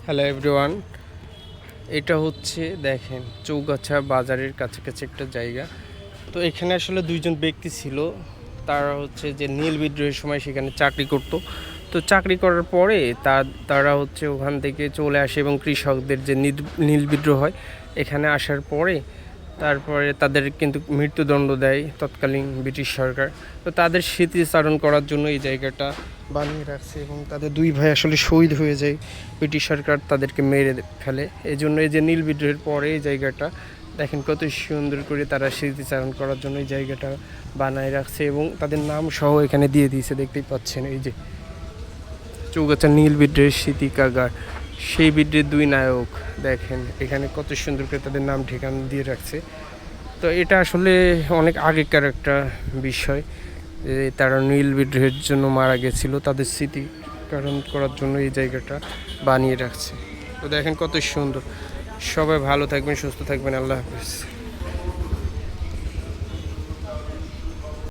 Hello everyone, এটা হচ্ছে দেখেন চৌগাছা বাজারের কাছাকাছি একটা জায়গা। তো এখানে আসলে দুইজন ব্যক্তি ছিল, তারা হচ্ছে যে নীল বিদ্রোহের সময় সেখানে চাকরি করত। তো চাকরি করার পরে তারা হচ্ছে ওখান থেকে চলে আসে এবং কৃষকদের যে নীল বিদ্রোহ হয় এখানে আসার পরে তারপরে তাদের কিন্তু মৃত্যুদণ্ড দেয় তৎকালীন ব্রিটিশ সরকার। তো তাদের স্মৃতিচারণ করার জন্য এই জায়গাটা বানিয়ে রাখছে এবং তাদের দুই ভাই আসলে শহীদ হয়ে যায়, ব্রিটিশ সরকার তাদেরকে মেরে ফেলে। এই জন্য এই যে নীল বিদ্রোহের পরে এই জায়গাটা দেখেন কত সুন্দর করে তারা স্মৃতিচারণ করার জন্য এই জায়গাটা বানায় রাখছে এবং তাদের নাম সহ এখানে দিয়ে দিয়েছে। দেখতেই পাচ্ছেন এই যে চৌগাছা নীল বিদ্রোহের স্মৃতি কাগার, সেই বিদ্রোহের দুই নায়ক দেখেন এখানে কত সুন্দর করে তাদের নাম ঠিকানা দিয়ে রাখছে। তো এটা আসলে অনেক আগেকার একটা বিষয়, তারা নীল বিদ্রোহের জন্য মারা গেছিল, তাদের স্মৃতি কারণ করার জন্য এই জায়গাটা বানিয়ে রাখছে। তো দেখেন কত সুন্দর। সবাই ভালো থাকবেন, সুস্থ থাকবেন, আল্লাহ হাফেজ।